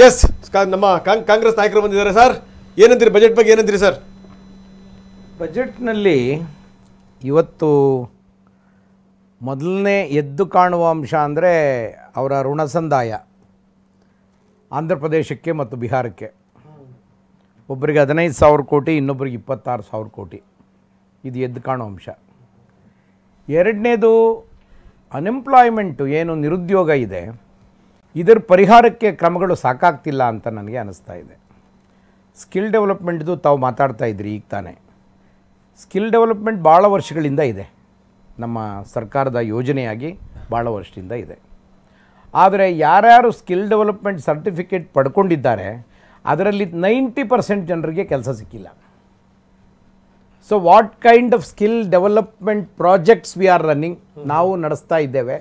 S, ನಮ್ಮ ಕಾಂಗ್ರೆಸ್ ನಾಯಕರು ಬಂದಿದ್ದಾರೆ ಸರ್. ಏನಂತೀರಿ ಬಜೆಟ್ ಬಗ್ಗೆ, ಏನಂತೀರಿ ಸರ್? ಬಜೆಟ್ನಲ್ಲಿ ಇವತ್ತು ಮೊದಲನೇ ಎದ್ದು ಕಾಣುವ ಅಂಶ ಅಂದರೆ ಅವರ ಋಣ ಸಂದಾಯ ಆಂಧ್ರ ಪ್ರದೇಶಕ್ಕೆ ಮತ್ತು ಬಿಹಾರಕ್ಕೆ. ಒಬ್ಬರಿಗೆ 15,000 ಕೋಟಿ, ಇನ್ನೊಬ್ಬರಿಗೆ 26,000 ಕೋಟಿ. ಇದು ಎದ್ದು ಕಾಣುವ ಅಂಶ. ಎರಡನೇದು ಅನ್ಎಂಪ್ಲಾಯ್ಮೆಂಟು, ಏನು ನಿರುದ್ಯೋಗ ಇದೆ, ಇದರ ಪರಿಹಾರಕ್ಕೆ ಕ್ರಮಗಳು ಸಾಕಾಗ್ತಿಲ್ಲ ಅಂತ ನನಗೆ ಅನ್ನಿಸ್ತಾ ಇದೆ. ಸ್ಕಿಲ್ ಡೆವಲಪ್ಮೆಂಟ್ದು ತಾವು ಮಾತಾಡ್ತಾ ಇದ್ರಿ ಈಗ ತಾನೇ. ಸ್ಕಿಲ್ ಡೆವಲಪ್ಮೆಂಟ್ ಭಾಳ ವರ್ಷಗಳಿಂದ ಇದೆ, ನಮ್ಮ ಸರ್ಕಾರದ ಯೋಜನೆಯಾಗಿ ಭಾಳ ವರ್ಷದಿಂದ ಇದೆ. ಆದರೆ ಯಾರ್ಯಾರು ಸ್ಕಿಲ್ ಡೆವಲಪ್ಮೆಂಟ್ ಸರ್ಟಿಫಿಕೇಟ್ ಪಡ್ಕೊಂಡಿದ್ದಾರೆ ಅದರಲ್ಲಿ 90% ಜನರಿಗೆ ಕೆಲಸ ಸಿಕ್ಕಿಲ್ಲ. So what kind of skill development projects we are running, ನಾವು ನಡೆಸ್ತಾ ಇದ್ದೇವೆ.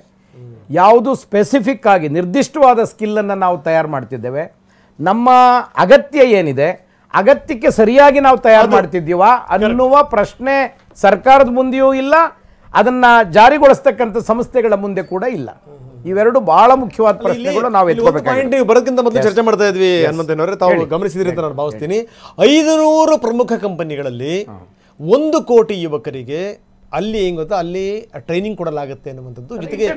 ಯಾವುದು ಸ್ಪೆಸಿಫಿಕ್ ಆಗಿ ನಿರ್ದಿಷ್ಟವಾದ ಸ್ಕಿಲ್ಲನ್ನು ನಾವು ತಯಾರು ಮಾಡ್ತಿದ್ದೇವೆ, ನಮ್ಮ ಅಗತ್ಯ ಏನಿದೆ, ಅಗತ್ಯಕ್ಕೆ ಸರಿಯಾಗಿ ನಾವು ತಯಾರು ಮಾಡ್ತಿದ್ದೀವಾ ಅನ್ನುವ ಪ್ರಶ್ನೆ ಸರ್ಕಾರದ ಮುಂದೆಯೂ ಇಲ್ಲ, ಅದನ್ನು ಜಾರಿಗೊಳಿಸ್ತಕ್ಕಂಥ ಸಂಸ್ಥೆಗಳ ಮುಂದೆ ಕೂಡ ಇಲ್ಲ. ಇವೆರಡು ಬಹಳ ಮುಖ್ಯವಾದ ಪ್ರಶ್ನೆಗಳು ನಾವು ಎತ್ಕೋಬೇಕು. ಬರೋದಕ್ಕಿಂತ ಮೊದಲು ಚರ್ಚೆ ಮಾಡ್ತಾ ಇದ್ವಿ ಹನುಮಂತನವರೇ, ತಾವು ಗಮನಿಸಿದ್ರಿ ಅಂತ ನಾನು ಭಾವಿಸ್ತೀನಿ. 500 ಪ್ರಮುಖ ಕಂಪನಿಗಳಲ್ಲಿ 1 ಕೋಟಿ ಯುವಕರಿಗೆ ಅಲ್ಲಿ ಹೆಂಗ್ ಗೊತ್ತಾ, ಅಲ್ಲಿ ಟ್ರೈನಿಂಗ್ ಕೊಡಲಾಗುತ್ತೆ ಅನ್ನುವಂಥದ್ದು, ಜೊತೆಗೆ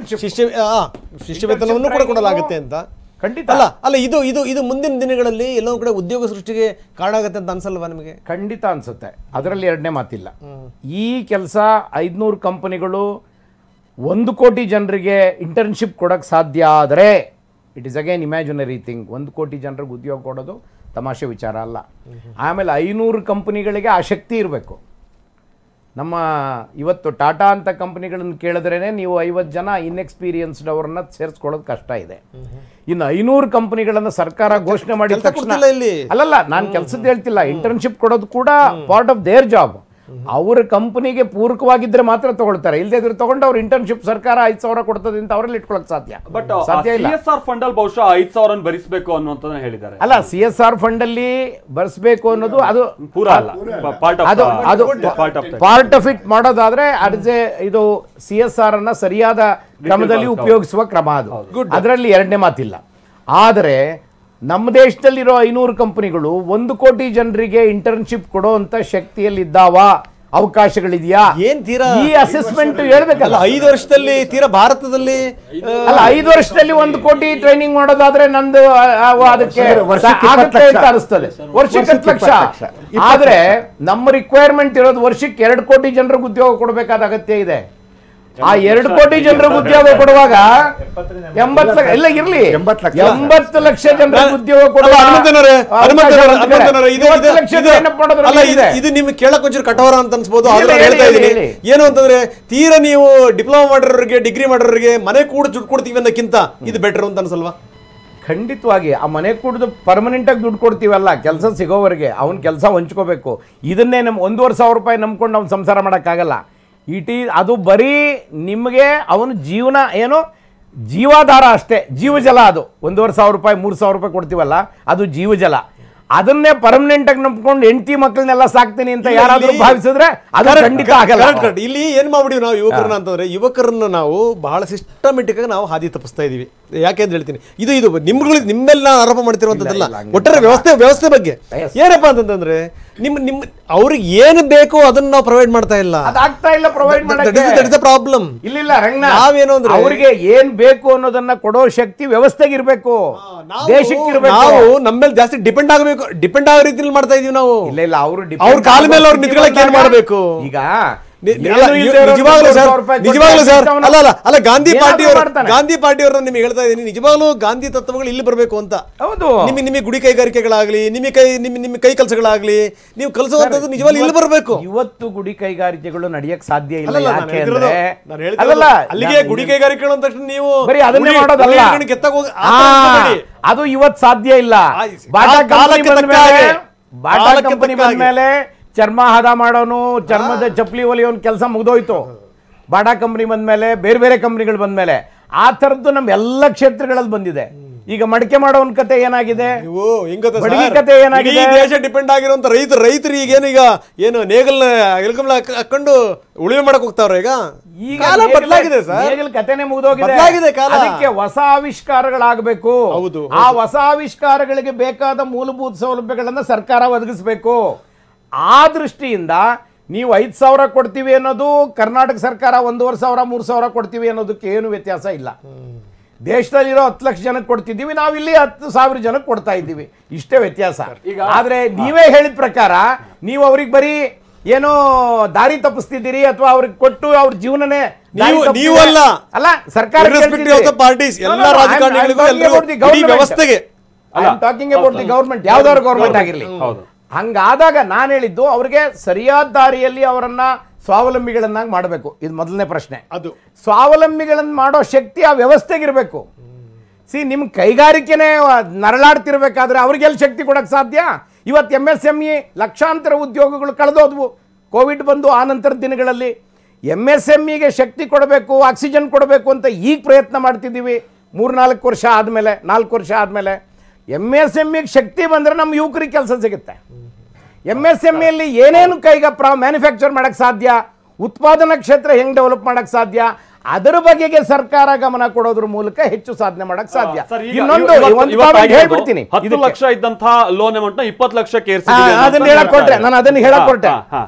ಶಿಷ್ಯವೇತನವನ್ನು ಕೂಡ ಕೊಡಲಾಗುತ್ತೆ ಅಂತ. ಖಂಡಿತ ಅಲ್ಲ ಇದು ಇದು ಇದು ಮುಂದಿನ ದಿನಗಳಲ್ಲಿ ಎಲ್ಲೋ ಕಡೆ ಉದ್ಯೋಗ ಸೃಷ್ಟಿಗೆ ಕಾರಣ ಆಗುತ್ತೆ ಅಂತ ಅನ್ಸಲ್ವಾ ನಿಮಗೆ? ಖಂಡಿತ ಅನ್ಸುತ್ತೆ, ಅದರಲ್ಲಿ ಎರಡನೇ ಮಾತಿಲ್ಲ. ಈ ಕೆಲಸ 500 ಕಂಪನಿಗಳು 1 ಕೋಟಿ ಜನರಿಗೆ ಇಂಟರ್ನ್ಶಿಪ್ ಕೊಡೋಕ್ಕೆ ಸಾಧ್ಯ ಆದರೆ it is again imaginary thing. 1 ಕೋಟಿ ಜನರಿಗೆ ಉದ್ಯೋಗ ಕೊಡೋದು ತಮಾಷೆ ವಿಚಾರ ಅಲ್ಲ. ಆಮೇಲೆ 500 ಕಂಪನಿಗಳಿಗೆ ಆ ಶಕ್ತಿ ಇರಬೇಕು. ನಮ್ಮ ಇವತ್ತು ಟಾಟಾ ಅಂತ ಕಂಪನಿಗಳನ್ನು ಕೇಳಿದ್ರೇ ನೀವು 50 ಜನ ಇನ್ಎಕ್ಸ್ಪೀರಿಯನ್ಸ್ಡ್ ಅವ್ರನ್ನ ಸೇರಿಸ್ಕೊಳ್ಳೋದು ಕಷ್ಟ ಇದೆ. ಇನ್ನು 500 ಕಂಪನಿಗಳನ್ನು ಸರ್ಕಾರ ಘೋಷಣೆ ಮಾಡಿದ ತಕ್ಷಣ, ಅಲ್ಲಲ್ಲ ನಾನು ಕೆಲಸದ ಹೇಳ್ತಿಲ್ಲ, ಇಂಟರ್ನ್ಶಿಪ್ ಕೊಡೋದು ಕೂಡ ಪಾರ್ಟ್ ಆಫ್ ದೇರ್ ಜಾಬ್. ಅವರ ಕಂಪನಿಗೆ ಪೂರಕವಾಗಿದ್ರೆ ಮಾತ್ರ ತಗೊಳ್ತಾರೆ, ಇಲ್ಲದೆ ಇದ್ರೆ ತಗೊಂಡು ಅವ್ರ ಇಂಟರ್ನ್ಶಿಪ್ ಸರ್ಕಾರ 5,000 ಕೊಡ್ತದೆ ಅಂತ ಅವರಲ್ಲಿ ಇಟ್ಕೊಳಕ್ ಸಾಧ್ಯ ಇಲ್ಲ. CSR ಫಂಡ್ ಅಲ್ಲಿ ಬಹುಶಃ 5,000 ಭರಿಸಬೇಕು ಅನ್ನುವಂತ ಹೇಳಿದ್ದಾರೆ. ಅಲ್ಲ, CSR ಫಂಡ್ ಅಲ್ಲಿ ಭರಿಸಬೇಕು ಅನ್ನೋದು ಅದು ಪೂರಾ ಅಲ್ಲ, ಅದು ಪಾರ್ಟ್ ಆಫ್ ಇಟ್ ಮಾಡೋದಾದ್ರೆ ಇದು CSR ಅನ್ನ ಸರಿಯಾದ ಕ್ರಮದಲ್ಲಿ ಉಪಯೋಗಿಸುವ ಕ್ರಮ ಅದು, ಅದರಲ್ಲಿ ಎರಡನೇ ಮಾತಿಲ್ಲ. ಆದರೆ ನಮ್ಮ ದೇಶದಲ್ಲಿರೋ 500 ಕಂಪನಿಗಳು 1 ಕೋಟಿ ಜನರಿಗೆ ಇಂಟರ್ನ್ಶಿಪ್ ಕೊಡೋ ಅಂತ ಶಕ್ತಿಯಲ್ಲಿದ್ದಾವ, ಅವಕಾಶಗಳಿದೆಯಾ? ಈ ಅಸೆಸ್ಮೆಂಟ್ ಹೇಳ್ಬೇಕಲ್ಲ. 5 ವರ್ಷದಲ್ಲಿ ತೀರಾ ಭಾರತದಲ್ಲಿ ಅಲ್ಲ, 5 ವರ್ಷದಲ್ಲಿ 1 ಕೋಟಿ ಟ್ರೈನಿಂಗ್ ಮಾಡೋದಾದ್ರೆ ನಂದು ಅದಕ್ಕೆ ಆಗುತ್ತೆ ಅಂತ ಅನಿಸ್ತದೆ. ವರ್ಷಕ್ಕೆ 10 ಲಕ್ಷ. ಆದ್ರೆ ನಮ್ಮ ರಿಕ್ವೈರ್ಮೆಂಟ್ ಇರೋದು ವರ್ಷಕ್ಕೆ 2 ಕೋಟಿ ಜನರಿಗೆ ಉದ್ಯೋಗ ಕೊಡಬೇಕಾದ ಅಗತ್ಯ ಇದೆ. ಆ 2 ಕೋಟಿ ಜನರಿಗೆ ಉದ್ಯೋಗ ಕೊಡುವಾಗ 80 ಲಕ್ಷ ಇಲ್ಲ ಇರ್ಲಿ, 80 ಲಕ್ಷ ಜನರಿಗೆ ಉದ್ಯೋಗ ಕೊಡುವ ಇದು ನಿಮ್ಗೆ ಕೇಳಕ್ ಒಂಚೂರು ಕಠೋರ ಅಂತ ಅನ್ಸ್ಬೋದು. ಹೇಳ್ತಾ ಇದೀನಿ ಏನು ಅಂತಂದ್ರೆ, ತೀರಾ ನೀವು ಡಿಪ್ಲೊಮಾ ಮಾಡೋರಿಗೆ, ಡಿಗ್ರಿ ಮಾಡೋರಿಗೆ ಮನೆ ಕೂಡ ದುಡ್ಡು ಕೊಡ್ತೀವಿ ಅನ್ನೋಕ್ಕಿಂತ ಇದು ಬೆಟರ್ ಅಂತ ಅನ್ಸಲ್ವಾ? ಖಂಡಿತವಾಗಿ. ಆ ಮನೆ ಕುಡಿದು ಪರ್ಮನೆಂಟ್ ಆಗಿ ದುಡ್ಡು ಕೊಡ್ತೀವಲ್ಲ, ಕೆಲಸ ಸಿಗೋವರೆಗೆ ಅವನ ಕೆಲಸ ಹಂಚ್ಕೋಬೇಕು. ಇದನ್ನೇ ನಮ್ಮ 1,500 ರೂಪಾಯಿ ನಂಬ್ಕೊಂಡು ಅವ್ನು ಸಂಸಾರ ಮಾಡೋಕ್ಕಾಗಲ್ಲ. ಅದು ಬರೀ ನಿಮಗೆ ಅವನ ಜೀವನ ಏನೋ ಜೀವಾಧಾರ ಅಷ್ಟೇ, ಜೀವಜಲ. ಅದು 1,500 ರೂಪಾಯಿ 3,000 ರೂಪಾಯಿ ಕೊಡ್ತೀವಲ್ಲ, ಅದು ಜೀವಜಲ. ಅದನ್ನೇ ಪರ್ಮನೆಂಟ್ ಆಗಿ ನಂಬ್ಕೊಂಡು ಹೆಂಡತಿ ಮಕ್ಕಳನ್ನೆಲ್ಲ ಸಾಕ್ತೀನಿ ಅಂತ ಯಾರಾದ್ರೂ ಭಾವಿಸಿದ್ರೆ ಅದು ಖಂಡಿತ ಆಗಲ್ಲ. ಇಲ್ಲಿ ಏನ್ ಮಾಡ್ಬಿಡಿವಿ ನಾವು ಯುವಕರನ್ನ ಅಂತಂದ್ರೆ, ಯುವಕರನ್ನ ನಾವು ಬಹಳ ಸಿಸ್ಟಮೆಟಿಕ್ ಆಗಿ ನಾವು ಹಾದಿ ತಪ್ಪಿಸ್ತಾ ಇದೀವಿ. ಯಾಕೆ ಅಂತ ಹೇಳ್ತೀನಿ, ಇದು ನಿಮ್ಮೆಲ್ಲ ಆರೋಪ ಮಾಡ್ತಿರುವಂತದ್ದಲ್ಲ, ಒಟ್ಟಾರೆ ವ್ಯವಸ್ಥೆ ಬಗ್ಗೆ ಏನಪ್ಪಾ ಅಂತಂದ್ರೆ, ನಿಮ್ಮ ಅವ್ರಿಗೆ ಏನು ಬೇಕೋ ಅದನ್ನ ನಾವು ಪ್ರೊವೈಡ್ ಮಾಡ್ತಾ ಇಲ್ಲ, ಅದಾಗ್ತಾ ಇಲ್ಲ ಪ್ರೊವೈಡ್ ಮಾಡೋಕೆ. ಪ್ರಾಬ್ಲಮ್ ಇಲ್ಲ ರಂಗನಾಥ್, ನಾವೇನು ಅಂದ್ರೆ ಅವ್ರಿಗೆ ಏನ್ ಬೇಕು ಅನ್ನೋದನ್ನ ಕೊಡೋ ಶಕ್ತಿ ವ್ಯವಸ್ಥೆಗೆ ಇರ್ಬೇಕು, ದೇಶಕ್ಕೆ ಇರ್ಬೇಕು. ನಾವು ನಮ್ಮ ಮೇಲೆ ಜಾಸ್ತಿ ಡಿಪೆಂಡ್ ಆಗೋ ರೀತಿಯಲ್ಲಿ ಮಾಡ್ತಾ ಇದೀವಿ ನಾವು. ಇಲ್ಲ ಅವ್ರ ಕಾಲ ಮೇಲೆ ಅವ್ರು ನಿಂತ್ಕೊಳ್ಳಕ್ಕೆ ಏನ್ ಮಾಡ್ಬೇಕು ಈಗ? ನಿಜವಾಗ್ಲೂ ಸರ್, ಅಲ್ಲ ಗಾಂಧಿ ಪಾರ್ಟಿಯವ್ರನ್ನ ನಿಮ್ಗೆ ಹೇಳ್ತಾ ಇದೀನಿ, ನಿಜವಾಗ್ಲೂ ಗಾಂಧಿ ತತ್ವಗಳು ಇಲ್ಲಿ ಬರಬೇಕು ಅಂತ. ನಿಮಗೆ ಗುಡಿ ಕೈಗಾರಿಕೆಗಳಾಗ್ಲಿ, ನಿಮ್ಮ ಕೈ ಕೆಲಸಗಳಾಗ್ಲಿ ನೀವು ಕಲಿಸುವಂತದ್ದು ನಿಜವಾಗ್ಲೂ ಇಲ್ಲಿ ಬರಬೇಕು. ಇವತ್ತು ಗುಡಿ ಕೈಗಾರಿಕೆಗಳು ನಡೆಯಕ್ ಸಾಧ್ಯ ಇಲ್ಲ. ಅಲ್ಲಿಗೆ ಗುಡಿ ಕೈಗಾರಿಕೆಗಳು ಅಂತ ತಕ್ಷಣ ನೀವು ಬರೀ ಅದನ್ನೇ ಮಾಡೋದಲ್ಲ, ಅದು ಇವತ್ತು ಸಾಧ್ಯ ಇಲ್ಲ. ಬಾಟಾ ಕಂಪನಿ ಬಂದ್ಮೇಲೆ ಚರ್ಮ ಹದ ಮಾಡೋನು, ಚರ್ಮದ ಚಪ್ಪಲಿ ಹೊಲಿಯೋನ್ ಕೆಲಸ ಮುಗಿದೋಯ್ತು. ಬಾಟಾ ಕಂಪನಿ ಬಂದ್ಮೇಲೆ, ಬೇರೆ ಬೇರೆ ಕಂಪನಿಗಳು ಬಂದ್ಮೇಲೆ ಆ ಥರದ್ದು ನಮ್ಮ ಎಲ್ಲ ಕ್ಷೇತ್ರಗಳಲ್ಲಿ ಬಂದಿದೆ. ಈಗ ಮಡಿಕೆ ಮಾಡೋನ್ ಕತೆ ಏನಾಗಿದೆ, ನೀವು ಹಿಂಗ್ ಗೊತ್ತಾ ಬಡಗಿ ಸರ್? ಕತೆ ಏನಾಗಿದೆ? ಇಡೀ ದೇಶ ಡಿಪೆಂಡ್ ಆಗಿರುವಂತ ರೈತರು ಈಗ ಏನು ನೇಗಲ್ನ ಎಲ್ಕಂಬಳ ಹಾಕೊಂಡು ಉಳುಮೆ ಮಾಡಕ್ ಹೋಗ್ತಾವ್ರ ಈಗ ಕಾಲ ಬದಲಾಗಿದೆ ಸರ್. ಕತೆನೆ ಮುಗಿದೋಗಿದೆ. ಬದಲಾಗಿದೆ ಕಾಲ. ಅದಕ್ಕೆ ಹೊಸ ಆವಿಷ್ಕಾರಗಳಾಗಬೇಕು. ಹೌದು. ಆ ಹೊಸ ಆವಿಷ್ಕಾರಗಳಿಗೆ ಬೇಕಾದ ಮೂಲಭೂತ ಸೌಲಭ್ಯಗಳನ್ನ ಸರ್ಕಾರ ಒದಗಿಸಬೇಕು. ಆ ದೃಷ್ಟಿಯಿಂದ ನೀವು 5,000 ಕೊಡ್ತೀವಿ ಅನ್ನೋದು ಕರ್ನಾಟಕ ಸರ್ಕಾರ 1,500 3,000 ಕೊಡ್ತೀವಿ ಅನ್ನೋದಕ್ಕೆ ಏನು ವ್ಯತ್ಯಾಸ ಇಲ್ಲ. ದೇಶದಲ್ಲಿರೋ 10 ಲಕ್ಷ ಜನಕ್ಕೆ ಕೊಡ್ತಿದ್ದೀವಿ, ನಾವಿಲ್ಲಿ 10,000 ಜನಕ್ಕೆ ಕೊಡ್ತಾ ಇದ್ದೀವಿ, ಇಷ್ಟೇ ವ್ಯತ್ಯಾಸ. ಆದ್ರೆ ನೀವೇ ಹೇಳಿದ ಪ್ರಕಾರ ನೀವು ಅವ್ರಿಗೆ ಬರೀ ಏನೋ ದಾರಿ ತಪ್ಪಿಸ್ತಿದ್ದೀರಿ ಅಥವಾ ಅವ್ರಿಗೆ ಕೊಟ್ಟು ಅವ್ರ ಜೀವನನೇ ನೀವಲ್ಲ ಅಲ್ಲ ಸರ್ಕಾರ ಪಾರ್ಟೀಸ್ ಎಲ್ಲ ರಾಜಕಾರಣಿಗಳಿಗೂ ವ್ಯವಸ್ಥೆಗೆ ಟಾಕಿಂಗ್ ಅಬೌಟ್ ದಿ ಗವರ್ಮೆಂಟ್, ಯಾವ್ದಾದ್ರು ಗವರ್ಮೆಂಟ್ ಆಗಿರ್ಲಿ. ಹಂಗಾದಾಗ ನಾನು ಹೇಳಿದ್ದು ಅವ್ರಿಗೆ ಸರಿಯಾದ ದಾರಿಯಲ್ಲಿ ಅವರನ್ನ ಸ್ವಾವಲಂಬಿಗಳನ್ನಾಗಿ ಮಾಡಬೇಕು. ಇದು ಮೊದಲನೇ ಪ್ರಶ್ನೆ. ಅದು ಸ್ವಾವಲಂಬಿಗಳನ್ನ ಮಾಡೋ ಶಕ್ತಿ ಆ ವ್ಯವಸ್ಥೆಗಿರ್ಬೇಕು. ನಿಮ್ ಕೈಗಾರಿಕೆನೆ ನರಳಾಡ್ತಿರ್ಬೇಕಾದ್ರೆ ಅವ್ರಿಗೆಲ್ಲ ಶಕ್ತಿ ಕೊಡಕ್ ಸಾಧ್ಯ? ಇವತ್ತು MSME ಲಕ್ಷಾಂತರ ಉದ್ಯೋಗಗಳು ಕಳೆದೋದ್ವು ಕೋವಿಡ್ ಬಂದು ಆ ನಂತರದ ದಿನಗಳಲ್ಲಿ. MSMEಗೆ ಶಕ್ತಿ ಕೊಡಬೇಕು, ಆಕ್ಸಿಜನ್ ಕೊಡಬೇಕು ಅಂತ ಈಗ ಪ್ರಯತ್ನ ಮಾಡ್ತಿದ್ದೀವಿ. 3-4 ವರ್ಷ ಆದಮೇಲೆ, 4 ವರ್ಷ ಆದಮೇಲೆ MSMEಗೆ ಶಕ್ತಿ ಬಂದರೆ ನಮ್ಮ ಯುವಕರಿಗೆ ಕೆಲಸ ಸಿಗುತ್ತೆ. MSMEಯಲ್ಲಿ ಏನೇನು ಮ್ಯಾನುಫ್ಯಾಕ್ಚರ್ ಮಾಡಕ್ಕೆ ಸಾಧ್ಯ, ಉತ್ಪಾದನಾ ಕ್ಷೇತ್ರ ಹೆಂಗೆ ಡೆವಲಪ್ ಮಾಡಕ್ಕೆ ಸಾಧ್ಯ, ಅದರ ಬಗೆಗೆ ಸರ್ಕಾರ ಗಮನ ಕೊಡೋದ್ರ ಮೂಲಕ ಹೆಚ್ಚು ಸಾಧನೆ ಮಾಡಕ್ಕೆ ಸಾಧ್ಯ. ಇನ್ನೊಂದು ಹೇಳ್ಬಿಡ್ತೀನಿ, 10 ಲಕ್ಷ ಇದ್ದಂತಹ ಲೋನ್ ಅಮೌಂಟ್ 20 ಲಕ್ಷಕ್ಕೆ ಅದನ್ನ ಹೇಳಕ್ ಕೊಟ್ಟೆ ನಾನು, ಅದನ್ನ ಹೇಳಕ್ ಕೊಟ್ಟೆ.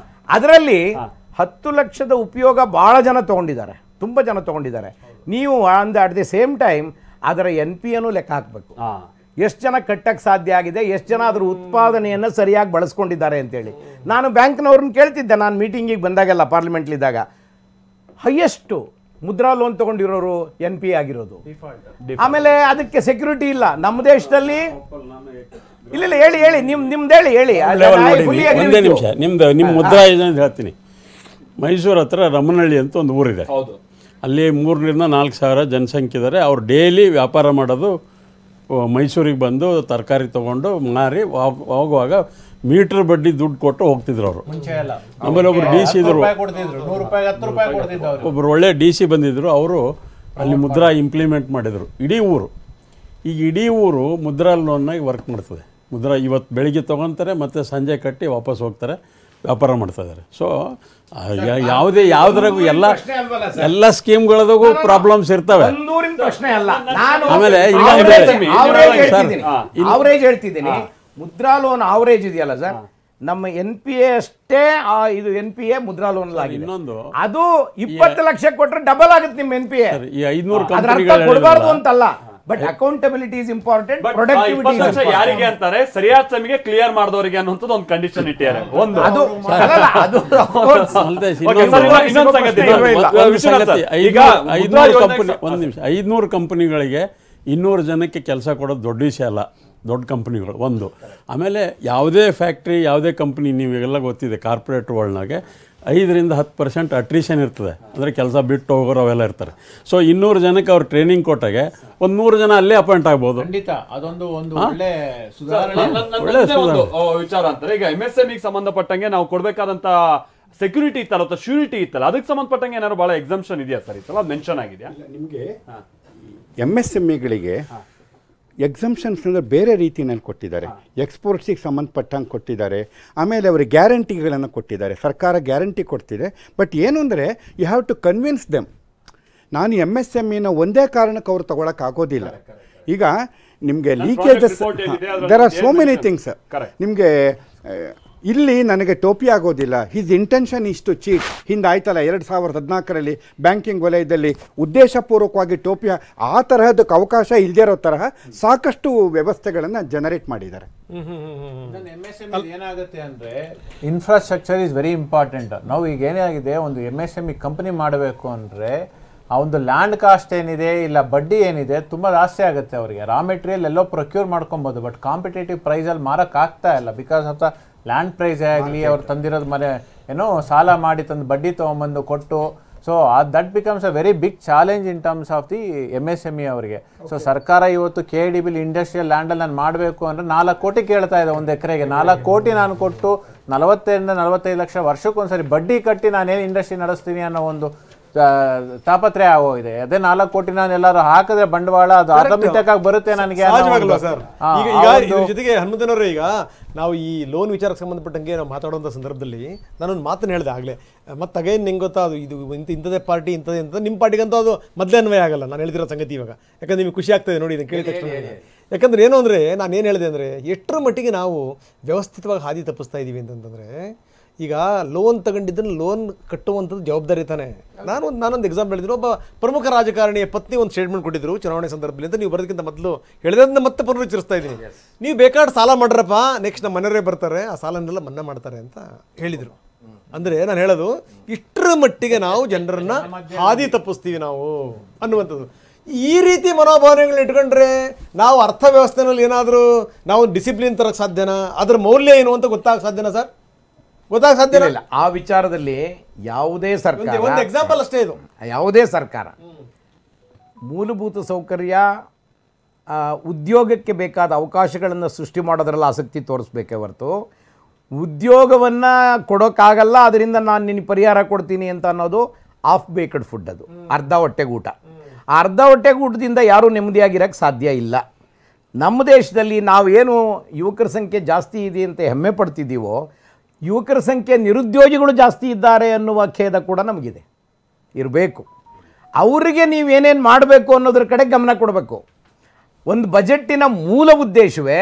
ಅದರಲ್ಲಿ 10 ಲಕ್ಷದ ಉಪಯೋಗ ಬಹಳ ಜನ ತಗೊಂಡಿದ್ದಾರೆ, ತುಂಬಾ ಜನ ತಗೊಂಡಿದ್ದಾರೆ. ನೀವು ಅಟ್ ದಿ ಸೇಮ್ ಟೈಮ್ ಅದರ NPA ಲೆಕ್ಕ ಹಾಕ್ಬೇಕು. ಎಷ್ಟು ಜನ ಕಟ್ಟಕ್ಕೆ ಸಾಧ್ಯ ಆಗಿದೆ, ಎಷ್ಟು ಜನ ಅದರ ಉತ್ಪಾದನೆಯನ್ನು ಸರಿಯಾಗಿ ಬಳಸ್ಕೊಂಡಿದ್ದಾರೆ ಅಂತೇಳಿ. ನಾನು ಬ್ಯಾಂಕ್ನವ್ರನ್ನ ಕೇಳ್ತಿದ್ದೆ, ನಾನು ಮೀಟಿಂಗಿಗೆ ಬಂದಾಗೆಲ್ಲ, ಪಾರ್ಲಿಮೆಂಟ್ಲಿದ್ದಾಗ, ಹೈಯೆಸ್ಟು ಮುದ್ರಾ ಲೋನ್ ತಗೊಂಡಿರೋರು NPA ಆಗಿರೋದು. ಆಮೇಲೆ ಅದಕ್ಕೆ ಸೆಕ್ಯೂರಿಟಿ ಇಲ್ಲ ನಮ್ಮ ದೇಶದಲ್ಲಿ. ಇಲ್ಲ ಹೇಳಿ ನಿಮ್ದು ಹೇಳಿ. ಒಂದೇ ನಿಮಿಷ, ನಿಮ್ಮ ಮುದ್ರಾ ಯೋಜನೆ ಹೇಳ್ತೀನಿ. ಮೈಸೂರು ಹತ್ರ ರಮನಹಳ್ಳಿ ಅಂತ ಒಂದು ಊರಿದೆ. ಅಲ್ಲಿ 3,000 - 4,000 ಜನಸಂಖ್ಯೆ ಇದ್ದಾರೆ. ಅವ್ರು ಡೈಲಿ ವ್ಯಾಪಾರ ಮಾಡೋದು ಮೈಸೂರಿಗೆ ಬಂದು ತರಕಾರಿ ತೊಗೊಂಡು ಮಾರಿ ಹೋಗುವಾಗ ಮೀಟರ್ ಬಡ್ಡಿ ದುಡ್ಡು ಕೊಟ್ಟು ಹೋಗ್ತಿದ್ರು ಅವರು. ಆಮೇಲೆ ಒಬ್ರು DC ಇದ್ರು, ಒಬ್ರು ಒಳ್ಳೆ DC ಬಂದಿದ್ರು. ಅವರು ಅಲ್ಲಿ ಮುದ್ರಾ ಇಂಪ್ಲಿಮೆಂಟ್ ಮಾಡಿದರು ಇಡೀ ಊರು. ಈಗ ಇಡೀ ಊರು ಮುದ್ರಾ ಲೋನ್ನಾಗಿ ವರ್ಕ್ ಮಾಡ್ತದೆ. ಮುದ್ರಾ ಇವತ್ತು ಬೆಳಿಗ್ಗೆ ತೊಗೊತಾರೆ, ಮತ್ತು ಸಂಜೆ ಕಟ್ಟಿ ವಾಪಸ್ ಹೋಗ್ತಾರೆ, ವ್ಯಾಪಾರ ಮಾಡ್ತಾ ಇದ್ದಾರೆ. ಸೊ ಯಾವುದ್ರಾಗೂ ಎಲ್ಲ ಸ್ಕೀಮ್ಗಳದಾಗೂ ಪ್ರಾಬ್ಲಮ್ಸ್ ಇರ್ತವೆ. ಆಮೇಲೆ ಅವರೇಜ್ ಹೇಳ್ತಿದ್ದೀನಿ, ಮುದ್ರಾ ಲೋನ್ ಅವರೇಜ್ ಇದೆಯಲ್ಲ ಸರ್, ನಮ್ಮ NPA ಅಷ್ಟೇ ಇದು NPA ಮುದ್ರಾ ಲೋನ್ ಇನ್ನೊಂದು ಅದು 20 ಲಕ್ಷ ಕೊಟ್ರೆ ಡಬಲ್ ಆಗುತ್ತೆ ನಿಮ್ಮ NPA. ಈ 500 ಕೊಡಬಾರ್ದು ಅಂತಲ್ಲ, but accountability is important. Productivity ಯಾರಿಗೆ ಅಂತಾರೆ, ಸರಿಯಾದ ಸಮಯಕ್ಕೆ ಕ್ಲಿಯರ್ ಮಾಡಿದವರಿಗೆ ಅನ್ನೋಂಥದ್ದು ಒಂದು ಕಂಡೀಷನ್ ಇಟ್ಟಿದ್ದಾರೆ. ಒಂದು ಅದು ಈಗ 500 ಕಂಪನಿಗಳಿಗೆ 200 ಜನಕ್ಕೆ ಕೆಲಸ ಕೊಡೋದು ದೊಡ್ಡ ವಿಷಯ ಅಲ್ಲ, ದೊಡ್ಡ ಕಂಪ್ನಿಗಳು ಒಂದು. ಆಮೇಲೆ ಯಾವುದೇ ಫ್ಯಾಕ್ಟ್ರಿ, ಯಾವುದೇ ಕಂಪ್ನಿ, ನೀವೆಲ್ಲ ಗೊತ್ತಿದೆ ಕಾರ್ಪೊರೇಟ್ ವರ್ಲ್ಡ್ನಾಗೆ 5-10% ಅಟ್ರಿಷನ್ ಇರ್ತದೆ. ಅಂದರೆ ಕೆಲಸ ಬಿಟ್ಟು ಹೋಗೋರು ಅವೆಲ್ಲ ಇರ್ತಾರೆ. ಸೊ 200 ಜನಕ್ಕೆ ಅವ್ರು ಟ್ರೈನಿಂಗ್ ಕೊಟ್ಟಾಗೆ 100 ಜನ ಅಲ್ಲೇ ಅಪಾಯಿಂಟ್ ಆಗ್ಬೋದು. ಅದೊಂದು ಒಳ್ಳೆ ವಿಚಾರ ಅಂತಾರೆ. ಈಗ MSMEಗೆ ಸಂಬಂಧಪಟ್ಟಂಗೆ ನಾವು ಕೊಡಬೇಕಾದಂತ ಸೆಕ್ಯೂರಿಟಿ ಇತ್ತಲ್ಲ ಅಥವಾ ಶ್ಯೂರಿಟಿ ಇತ್ತಲ್ಲ, ಅದಕ್ಕೆ ಸಂಬಂಧಪಟ್ಟಂಗೆ ಏನಾದ್ರು ಬಹಳ ಎಕ್ಸಂಪ್ಷನ್ ಇದೆಯಾ ಸರ್? ಈ ಸಲ ಅದು ಮೆನ್ಷನ್ ಆಗಿದೆಯಾ? ನಿಮಗೆ MSMEಗಳಿಗೆ ಎಕ್ಸಂಪ್ಷನ್ಸ್ ಅಂದರೆ ಬೇರೆ ರೀತಿಯಲ್ಲಿ ಕೊಟ್ಟಿದ್ದಾರೆ. ಎಕ್ಸ್ಪೋರ್ಟ್ಸಿಗೆ ಸಂಬಂಧಪಟ್ಟಂಗೆ ಕೊಟ್ಟಿದ್ದಾರೆ. ಆಮೇಲೆ ಅವರಿಗೆ ಗ್ಯಾರಂಟಿಗಳನ್ನು ಕೊಟ್ಟಿದ್ದಾರೆ. ಸರ್ಕಾರ ಗ್ಯಾರಂಟಿ ಕೊಡ್ತಿದೆ. ಬಟ್ ಏನು ಅಂದರೆ you have to convince them. ನಾನು MSMEನ ಒಂದೇ ಕಾರಣಕ್ಕೆ ಅವ್ರು ತೊಗೊಳಕ್ಕಾಗೋದಿಲ್ಲ. ಈಗ ನಿಮಗೆ leakages, there are so many things. ನಿಮಗೆ ಇಲ್ಲಿ ನನಗೆ ಟೋಪಿ ಆಗೋದಿಲ್ಲ, his intention is to cheat. ಹಿಂದೆ ಆಯ್ತಲ್ಲ 2014ರಲ್ಲಿ ಬ್ಯಾಂಕಿಂಗ್ ವಲಯದಲ್ಲಿ ಉದ್ದೇಶಪೂರ್ವಕವಾಗಿ ಟೋಪಿ, ಆ ತರಹದಕ್ಕೆ ಅವಕಾಶ ಇಲ್ಲದೇ ಇರೋ ತರಹ ಸಾಕಷ್ಟು ವ್ಯವಸ್ಥೆಗಳನ್ನು ಜನರೇಟ್ ಮಾಡಿದ್ದಾರೆ. ಏನಾಗುತ್ತೆ ಅಂದರೆ ಇನ್ಫ್ರಾಸ್ಟ್ರಕ್ಚರ್ ಈಸ್ ವೆರಿ ಇಂಪಾರ್ಟೆಂಟ್. ನಾವು ಈಗ ಏನೇ ಆಗಿದೆ, ಒಂದು MSME ಕಂಪನಿ ಮಾಡಬೇಕು ಅಂದರೆ ಆ ಒಂದು ಲ್ಯಾಂಡ್ ಕಾಸ್ಟ್ ಏನಿದೆ, ಇಲ್ಲ ಬಡ್ಡಿ ಏನಿದೆ, ತುಂಬ ಜಾಸ್ತಿ ಆಗುತ್ತೆ ಅವರಿಗೆ. ರಾ ಮೆಟೀರಿಯಲ್ ಎಲ್ಲೋ ಪ್ರೊಕ್ಯೂರ್ ಮಾಡ್ಕೊಬೋದು, ಬಟ್ ಕಾಂಪಿಟೇಟಿವ್ ಪ್ರೈಸಲ್ಲಿ ಮಾರೋಕ್ಕಾಗ್ತಾ ಇಲ್ಲ. ಬಿಕಾಸ್ ಆಫ್ ದ ಲ್ಯಾಂಡ್ ಪ್ರೈಸೇ ಆಗಲಿ, ಅವ್ರು ತಂದಿರೋದು ಮನೆ ಏನೋ ಸಾಲ ಮಾಡಿ ತಂದು ಬಡ್ಡಿ ತೊಗೊಂಬಂದು ಕೊಟ್ಟು. So that becomes a very big challenge in terms of the MSME ಅವರಿಗೆ. ಸೊ ಸರ್ಕಾರ ಇವತ್ತು KDBಲಿ ಇಂಡಸ್ಟ್ರಿಯಲ್ ಲ್ಯಾಂಡಲ್ಲಿ ನಾನು ಮಾಡಬೇಕು ಅಂದರೆ 4 ಕೋಟಿ ಕೇಳ್ತಾ ಇದೆ ಒಂದು ಎಕರೆಗೆ. 4 ಕೋಟಿ ನಾನು ಕೊಟ್ಟು 40 - 45 ಲಕ್ಷ ವರ್ಷಕ್ಕೊಂದ್ಸರಿ ಬಡ್ಡಿ ಕಟ್ಟಿ ನಾನೇನು ಇಂಡಸ್ಟ್ರಿ ನಡೆಸ್ತೀನಿ ಅನ್ನೋ ಒಂದು ತಾಪತ್ರಯ ಆಗೋಗಿದೆ. ಅದೇ 4 ಕೋಟಿ ನಾನು ಎಲ್ಲರೂ ಹಾಕಿದ್ರೆ ಬಂಡವಾಳ ಅದು ಆಟೋಮೆಟಿಕ್ ಆಗಿ ಬರುತ್ತೆ ನನಗೆ. ಸರ್ ಈಗ ಇದ್ರ ಜೊತೆಗೆ ಹನುಮಂತನವರೇ, ಈಗ ನಾವು ಈ ಲೋನ್ ವಿಚಾರಕ್ಕೆ ಸಂಬಂಧಪಟ್ಟಂಗೆ ನಾವು ಮಾತಾಡುವಂಥ ಸಂದರ್ಭದಲ್ಲಿ ನಾನೊಂದು ಮಾತನ್ನು ಹೇಳಿದೆ ಆಗಲೇ. ಮತ್ತೆ ಅಗೇನ್ ನಿಂಗೆ ಗೊತ್ತಾ, ಅದು ಇದು ಇಂಥದೇ ಪಾರ್ಟಿ ಇಂಥದ್ದೇ ಇಂಥದ್ದು, ನಿಮ್ಮ ಪಾರ್ಟಿಗಂತೂ ಅದು ಮೊದಲೇ ಅನ್ವಯ ಆಗಲ್ಲ ನಾನು ಹೇಳ್ತಿರೋ ಸಂಗತಿ ಇವಾಗ. ಯಾಕಂದ್ರೆ ನಿಮಗೆ ಖುಷಿ ಆಗ್ತದೆ ನೋಡಿ ಇದನ್ನು ಕೇಳಿದ ತಕ್ಷಣ. ಯಾಕಂದ್ರೆ ಏನು ಅಂದರೆ ನಾನು ಏನು ಹೇಳಿದೆ ಅಂದರೆ, ಎಷ್ಟರ ಮಟ್ಟಿಗೆ ನಾವು ವ್ಯವಸ್ಥಿತವಾಗಿ ಹಾದಿ ತಪ್ಪಿಸ್ತಾ ಇದ್ದೀವಿ ಅಂತಂದರೆ, ಈಗ ಲೋನ್ ತಗೊಂಡಿದ್ದನ್ನು ಲೋನ್ ಕಟ್ಟುವಂಥದ್ದು ಜವಾಬ್ದಾರಿ ತಾನೆ. ನಾನೊಂದು ಎಕ್ಸಾಂಪಲ್ ಹೇಳಿದ್ದೀನಿ. ಒಬ್ಬ ಪ್ರಮುಖ ರಾಜಕಾರಣಿಯ ಪತ್ನಿ ಒಂದು ಸ್ಟೇಟ್ಮೆಂಟ್ ಕೊಟ್ಟಿದ್ರು ಚುನಾವಣೆ ಸಂದರ್ಭದಲ್ಲಿ ಅಂತ. ನೀವು ಬರೋದಕ್ಕಿಂತ ಮೊದಲು ಹೇಳಿದ್ರಿಂದ ಮತ್ತೆ ಪುನರುಚ್ಚರಿಸ್ತಾ ಇದ್ದೀನಿ. ನೀವು ಬೇಕಾದ್ರೆ ಸಾಲ ಮಾಡ್ರಪ್ಪ, ನೆಕ್ಸ್ಟ್ ನಮ್ಮ ಮನೆಯವರೇ ಬರ್ತಾರೆ, ಆ ಸಾಲನ್ನೆಲ್ಲ ಮನ್ನಾ ಮಾಡ್ತಾರೆ ಅಂತ ಹೇಳಿದರು. ಅಂದರೆ ನಾನು ಹೇಳೋದು, ಇಷ್ಟರ ಮಟ್ಟಿಗೆ ನಾವು ಜನರನ್ನ ಹಾದಿ ತಪ್ಪಿಸ್ತೀವಿ ನಾವು ಅನ್ನುವಂಥದ್ದು. ಈ ರೀತಿ ಮನೋಭಾವನೆಗಳನ್ನ ಇಟ್ಕೊಂಡ್ರೆ ನಾವು ಅರ್ಥವ್ಯವಸ್ಥೆನಲ್ಲಿ ಏನಾದರೂ ನಾವು ಡಿಸಿಪ್ಲಿನ್ ತರಕ್ಕೆ ಸಾಧ್ಯನಾ? ಅದರ ಮೌಲ್ಯ ಏನು ಅಂತ ಗೊತ್ತಾಗ ಸಾಧ್ಯನಾ ಸರ್? ಗೊತ್ತಾಗ ಸಾಧ್ಯ ಇಲ್ಲ. ಆ ವಿಚಾರದಲ್ಲಿ ಯಾವುದೇ ಸರ್ಕಾರ, ಒಂದು ಎಕ್ಸಾಂಪಲ್ ಅಷ್ಟೇ ಇದು, ಯಾವುದೇ ಸರ್ಕಾರ ಮೂಲಭೂತ ಸೌಕರ್ಯ ಉದ್ಯೋಗಕ್ಕೆ ಬೇಕಾದ ಅವಕಾಶಗಳನ್ನು ಸೃಷ್ಟಿ ಮಾಡೋದ್ರಲ್ಲಿ ಆಸಕ್ತಿ ತೋರಿಸ್ಬೇಕೇ ಹೊರತು ಉದ್ಯೋಗವನ್ನು ಕೊಡೋಕ್ಕಾಗಲ್ಲ ಅದರಿಂದ ನಾನು ನಿನಗೆ ಪರಿಹಾರ ಕೊಡ್ತೀನಿ ಅಂತ ಅನ್ನೋದು ಆಫ್ ಬೇಕ್ಡ್ ಫುಡ್. ಅದು ಅರ್ಧ ಹೊಟ್ಟೆಗೂಟ. ಆ ಅರ್ಧ ಹೊಟ್ಟೆಗೂಟದಿಂದ ಯಾರೂ ನೆಮ್ಮದಿಯಾಗಿರೋಕ್ಕೆ ಸಾಧ್ಯ ಇಲ್ಲ. ನಮ್ಮ ದೇಶದಲ್ಲಿ ನಾವೇನು ಯುವಕರ ಸಂಖ್ಯೆ ಜಾಸ್ತಿ ಇದೆ ಅಂತ ಹೆಮ್ಮೆ ಪಡ್ತಿದ್ದೀವೋ, ಯುವಕರ ಸಂಖ್ಯೆ ನಿರುದ್ಯೋಗಿಗಳು ಜಾಸ್ತಿ ಇದ್ದಾರೆ ಅನ್ನುವ ಖೇದ ಕೂಡ ನಮಗಿದೆ, ಇರಬೇಕು. ಅವರಿಗೆ ನೀವೇನೇನು ಮಾಡಬೇಕು ಅನ್ನೋದ್ರ ಕಡೆ ಗಮನ ಕೊಡಬೇಕು. ಒಂದು ಬಜೆಟ್ಟಿನ ಮೂಲ ಉದ್ದೇಶವೇ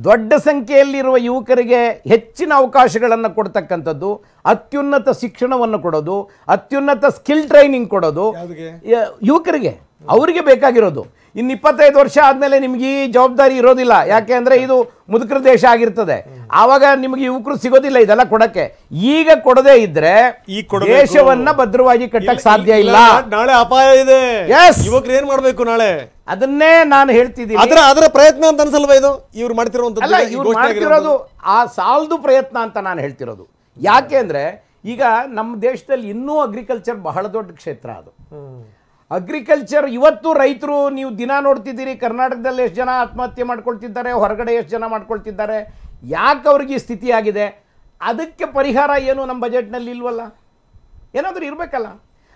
ದೊಡ್ಡ ಸಂಖ್ಯೆಯಲ್ಲಿರುವ ಯುವಕರಿಗೆ ಹೆಚ್ಚಿನ ಅವಕಾಶಗಳನ್ನು ಕೊಡ್ತಕ್ಕಂಥದ್ದು, ಅತ್ಯುನ್ನತ ಶಿಕ್ಷಣವನ್ನು ಕೊಡೋದು, ಅತ್ಯುನ್ನತ ಸ್ಕಿಲ್ ಟ್ರೈನಿಂಗ್ ಕೊಡೋದು ಯುವಕರಿಗೆ. ಅವರಿಗೆ ಬೇಕಾಗಿರೋದು. ಇನ್ನು 25 ವರ್ಷ ಆದಮೇಲೆ ನಿಮ್ಗೆ ಈ ಜವಾಬ್ದಾರಿ ಇರೋದಿಲ್ಲ. ಯಾಕೆ ಅಂದರೆ ಇದು ಮುದುಕರ ದೇಶ ಆಗಿರ್ತದೆ. ಆವಾಗ ನಿಮಗೆ ಯುವಕರು ಸಿಗೋದಿಲ್ಲ ಇದೆಲ್ಲ ಕೊಡಕ್ಕೆ. ಈಗ ಕೊಡದೇ ಇದ್ರೆ ದೇಶವನ್ನ ಭದ್ರವಾಗಿ ಕಟ್ಟಕ್ಕೆ ಸಾಧ್ಯ ಇಲ್ಲ. ನಾಳೆ ಅಪಾಯ ಇದೆ. ಯುವಕರು ಏನ್ ಮಾಡ್ಬೇಕು ನಾಳೆ? ಅದನ್ನೇ ನಾನು ಹೇಳ್ತಿದ್ದೀನಿ. ಅದರ ಪ್ರಯತ್ನ ಅಂತ ಅನ್ಸಲ್ವಾ ಇದು ಇವ್ರು ಮಾಡ್ತಿರೋದು? ಆ ಸಾಲದು ಪ್ರಯತ್ನ ಅಂತ ನಾನು ಹೇಳ್ತಿರೋದು. ಯಾಕೆ ಅಂದ್ರೆ ಈಗ ನಮ್ಮ ದೇಶದಲ್ಲಿ ಇನ್ನೂ ಅಗ್ರಿಕಲ್ಚರ್ ಬಹಳ ದೊಡ್ಡ ಕ್ಷೇತ್ರ. ಅದು ಅಗ್ರಿಕಲ್ಚರ್ ಇವತ್ತು ರೈತರು ನೀವು ದಿನ ನೋಡ್ತಿದ್ದೀರಿ. ಕರ್ನಾಟಕದಲ್ಲಿ ಎಷ್ಟು ಜನ ಆತ್ಮಹತ್ಯೆ ಮಾಡ್ಕೊಳ್ತಿದ್ದಾರೆ, ಹೊರಗಡೆ ಎಷ್ಟು ಜನ ಮಾಡ್ಕೊಳ್ತಿದ್ದಾರೆ. ಯಾಕೆ ಅವ್ರಿಗೆ ಈ ಸ್ಥಿತಿ ಆಗಿದೆ? ಅದಕ್ಕೆ ಪರಿಹಾರ ಏನು ನಮ್ಮ ಬಜೆಟ್ನಲ್ಲಿ ಇಲ್ವಲ್ಲ? ಏನಾದರೂ ಇರಬೇಕಲ್ಲ.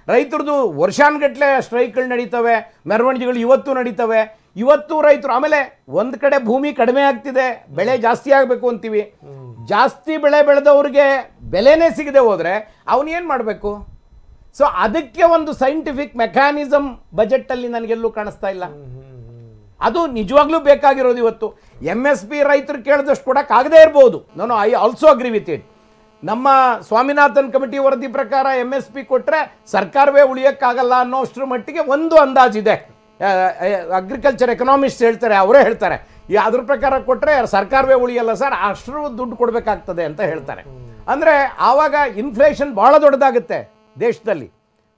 ರೈತರದು ವರ್ಷಾನ್ಗಟ್ಲೆ ಸ್ಟ್ರೈಕ್ಗಳು ನಡೀತವೆ, ಮೆರವಣಿಗೆಗಳು ಇವತ್ತು ನಡೀತವೆ. ಇವತ್ತು ರೈತರು ಆಮೇಲೆ ಒಂದು ಕಡೆ ಭೂಮಿ ಕಡಿಮೆ ಆಗ್ತಿದೆ, ಬೆಳೆ ಜಾಸ್ತಿ ಆಗಬೇಕು ಅಂತೀವಿ. ಜಾಸ್ತಿ ಬೆಳೆ ಬೆಳೆದವ್ರಿಗೆ ಬೆಲೆನೇ ಸಿಗದೆ ಹೋದರೆ ಅವನೇನು ಮಾಡಬೇಕು? ಸೊ ಅದಕ್ಕೆ ಒಂದು ಸೈಂಟಿಫಿಕ್ ಮೆಕ್ಯಾನಿಸಮ್ ಬಜೆಟಲ್ಲಿ ನನಗೆಲ್ಲೂ ಕಾಣಿಸ್ತಾ ಇಲ್ಲ. ಅದು ನಿಜವಾಗ್ಲೂ ಬೇಕಾಗಿರೋದು. ಇವತ್ತು MSP ರೈತರು ಕೇಳಿದಷ್ಟು ಕೊಡೋಕ್ಕಾಗದೇ ಇರ್ಬೋದು. ನಾನು I also agree with it. ನಮ್ಮ ಸ್ವಾಮಿನಾಥನ್ ಕಮಿಟಿ ವರದಿ ಪ್ರಕಾರ MSP ಕೊಟ್ಟರೆ ಸರ್ಕಾರವೇ ಉಳಿಯೋಕ್ಕಾಗಲ್ಲ ಅನ್ನೋ ಅಷ್ಟರ ಮಟ್ಟಿಗೆ ಒಂದು ಅಂದಾಜಿದೆ. ಅಗ್ರಿಕಲ್ಚರ್ ಎಕನಾಮಿಸ್ಟ್ ಹೇಳ್ತಾರೆ, ಅವರೇ ಹೇಳ್ತಾರೆ ಅದ್ರ ಪ್ರಕಾರ ಕೊಟ್ಟರೆ ಸರ್ಕಾರವೇ ಉಳಿಯಲ್ಲ ಸರ್, ಅಷ್ಟರು ದುಡ್ಡು ಕೊಡಬೇಕಾಗ್ತದೆ ಅಂತ ಹೇಳ್ತಾರೆ. ಅಂದರೆ ಆವಾಗ ಇನ್ಫ್ಲೇಷನ್ ಭಾಳ ದೊಡ್ಡದಾಗುತ್ತೆ ದೇಶದಲ್ಲಿ.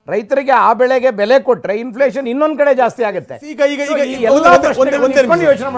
ರೈತರಿಗೆ ಆ ಬೆಳೆಗೆ ಬೆಲೆ ಕೊಟ್ಟರೆ ಇನ್ಫ್ಲೇಷನ್ ಇನ್ನೊಂದು ಕಡೆ ಜಾಸ್ತಿ ಆಗುತ್ತೆ. ಈಗ ಯೋಚನೆ